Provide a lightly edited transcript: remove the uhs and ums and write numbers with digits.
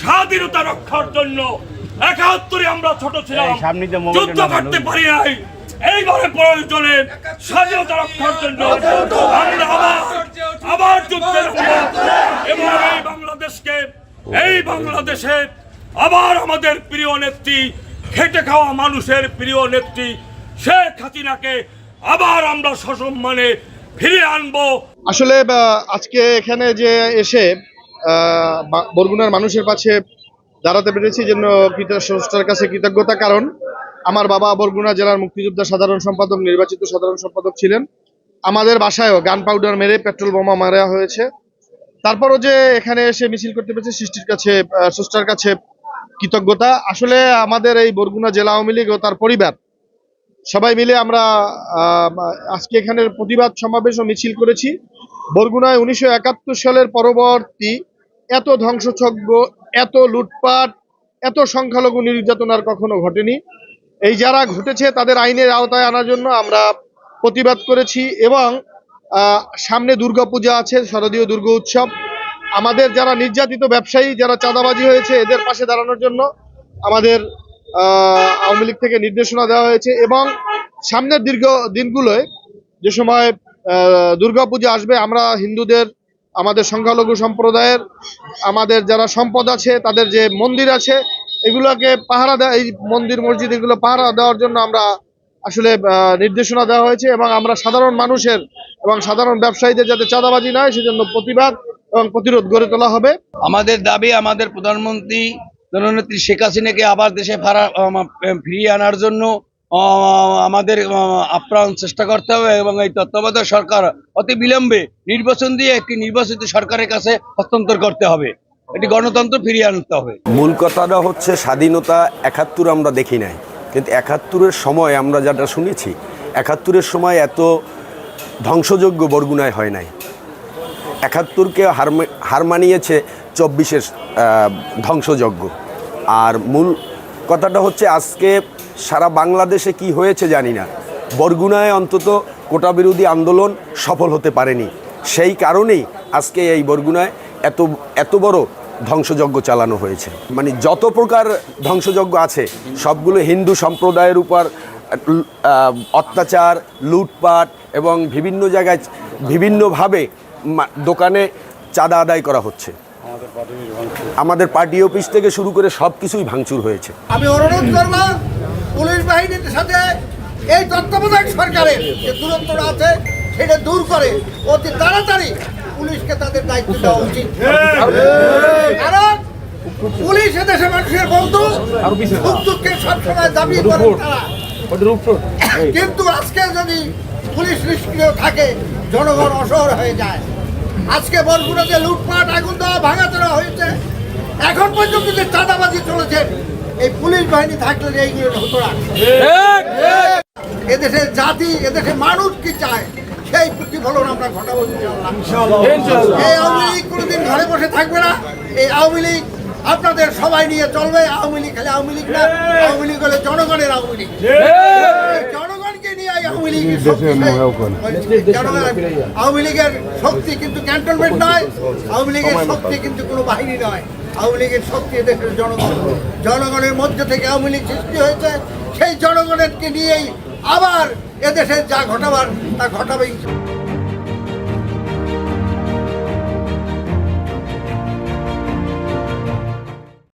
স্বাধীনতা রক্ষার জন্য ৭১ আমরা ছোট ছিলাম, যুদ্ধ করতে পারি নাই। এইবারে প্রয়োজনে স্বাধীনতা রক্ষার জন্য আমরা আবার যুদ্ধে এবং এই বাংলাদেশে আবার আমাদের প্রিয় নেত্রী, খেটে খাওয়া মানুষের প্রিয় নেত্রী শেখ হাসিনাকে আবার আমরা সসম্মানে ফিরিয়ে আনবো। আসলে আজকে এখানে যে এসে বরগুনার মানুষের পাশে দাঁড়াতে পেরেছি জন্য স্রষ্টার কাছে কৃতজ্ঞতা। কারণ আমার বাবা বরগুনা জেলার মুক্তিযোদ্ধা সাধারণ সম্পাদক, নির্বাচিত সাধারণ সম্পাদক ছিলেন। আমাদের বাসায়ও গান পাউডার মেরে পেট্রোল বোমা মারা হয়েছে। তারপরও যে এখানে এসে মিছিল করতে পেরেছে স্রষ্টার কাছে কৃতজ্ঞতা। আসলে আমাদের এই বরগুনা জেলা আওয়ামী লীগ ও তার পরিবার সবাই মিলে আমরা আজকে এখানে প্রতিবাদ সমাবেশ ও মিছিল করেছি। বরগুনায় 1971 সালের পরবর্তী এত ধ্বংসযজ্ঞ, এত লুটপাট, এত সংখ্যালঘু নির্যাতন আর কখনো ঘটেনি। এই যারা ঘটেছে তাদের আইনের আওতায় আনার জন্য আমরা প্রতিবাদ করেছি। এবং সামনে দুর্গাপূজা আছে, শারদীয় দুর্গা উৎসব। আমাদের যারা নির্যাতিত ব্যবসায়ী, যারা চাঁদাবাজি হয়েছে, এদের পাশে দাঁড়ানোর জন্য আমাদের আওয়ামী লীগ থেকে নির্দেশনা দেওয়া হয়েছে। এবং সামনের দীর্ঘ দিনগুলোয় যে সময় দুর্গাপূজা আসবে, আমরা হিন্দুদের, আমাদের সংখ্যালঘু সম্প্রদায়ের, আমাদের যারা সম্পদ আছে, তাদের যে মন্দির আছে, এগুলোকে পাহারা দেওয়া, এই মন্দির মসজিদ এগুলো পাহারা দেওয়ার জন্য আমরা আসলে নির্দেশনা দেওয়া হয়েছে। এবং আমরা সাধারণ মানুষের এবং সাধারণ ব্যবসায়ীদের যাতে চাঁদাবাজি না হয় সেজন্য প্রতিবাদ এবং প্রতিরোধ গড়ে তোলা হবে। আমাদের দাবি আমাদের প্রধানমন্ত্রী জননেত্রী শেখ হাসিনাকে আবার দেশে ফিরিয়ে আনার জন্য আমাদের আপ্রাণ চেষ্টা করতে হবে এবং এই তত্ত্বাবধায়ক সরকার অতি বিলম্বে নির্বাচন দিয়ে একটি নির্বাচিত সরকারের কাছে হস্তান্তর করতে হবে। এটি গণতন্ত্র ফিরিয়ে আনতে হবে। মূল কথাটা হচ্ছে স্বাধীনতা ৭১ আমরা দেখি নাই, কিন্তু ৭১-এর সময় আমরা যেটা শুনেছি, ৭১-এর সময় এত ধ্বংসযজ্ঞ বরগুনায় হয় নাই। ৭১-কে হার মানিয়েছে ২৪-এর ধ্বংসযজ্ঞ। আর মূল কথাটা হচ্ছে আজকে সারা বাংলাদেশে কি হয়েছে জানি না, বরগুনায় অন্তত কোটা বিরোধী আন্দোলন সফল হতে পারেনি। সেই কারণেই আজকে এই বরগুনায় এত বড় ধ্বংসযজ্ঞ চালানো হয়েছে। মানে যত প্রকার ধ্বংসযজ্ঞ আছে সবগুলো হিন্দু সম্প্রদায়ের উপর অত্যাচার, লুটপাট এবং বিভিন্ন জায়গায় বিভিন্নভাবে দোকানে চাঁদা আদায় করা হচ্ছে। আমাদের পার্টি অফিস থেকে শুরু করে সব কিছুই ভাঙচুর হয়েছে। আমি অনুরোধ করব পুলিশ বাহিনীর সাথে এই তত্ত্বাবধায়ক সরকারের যে দূরত্বটা আছে সেটা দূর করে অতি তাড়াতাড়ি পুলিশকে তাদের দায়িত্ব দেওয়া উচিত। কারণ পুলিশ এদেশের মানুষের বন্ধু, সুখ দুঃখের সবসময় দাবি করেন তারা। কিন্তু আজকে যদি পুলিশ নিষ্ক্রিয় থাকে জনগণ অসহায় হয়ে যায়। আজকে বরগুনা যে লুটপাট, আগুন দেওয়া, ভাঙা চড়া হয়েছে, এখন পর্যন্ত যে চাঁদাবাজি চলেছে, এই পুলিশ বাহিনী থাকলে এইগুলো হতো না। এদেশের জাতি, এদেশের মানুষ কি চায় সেই প্রতিফলন আমরা ঘটাবো। এই আওয়ামী লীগ কোনোদিন ঘরে বসে থাকবে না। এই আওয়ামী লীগ আপনাদের সবাই নিয়ে চলবে। আওয়ামী লীগ খালি আওয়ামী লীগ না, আওয়ামী লীগ হলে জনগণের আওয়ামী লীগ। জনগণকে নিয়ে আওয়ামী লীগের আওয়ামী লীগের শক্তি কিন্তু ক্যান্টনমেন্ট নয়, আওয়ামী লীগের শক্তি কিন্তু কোনো বাহিনী নয়। আওয়ামী লীগের শক্তি দেশের জনগণ। জনগণের মধ্যে থেকে আওয়ামী লীগ সৃষ্টি হয়েছে। সেই জনগণকে নিয়েই আবার এদেশে যা ঘটাবার তা ঘটাবেই।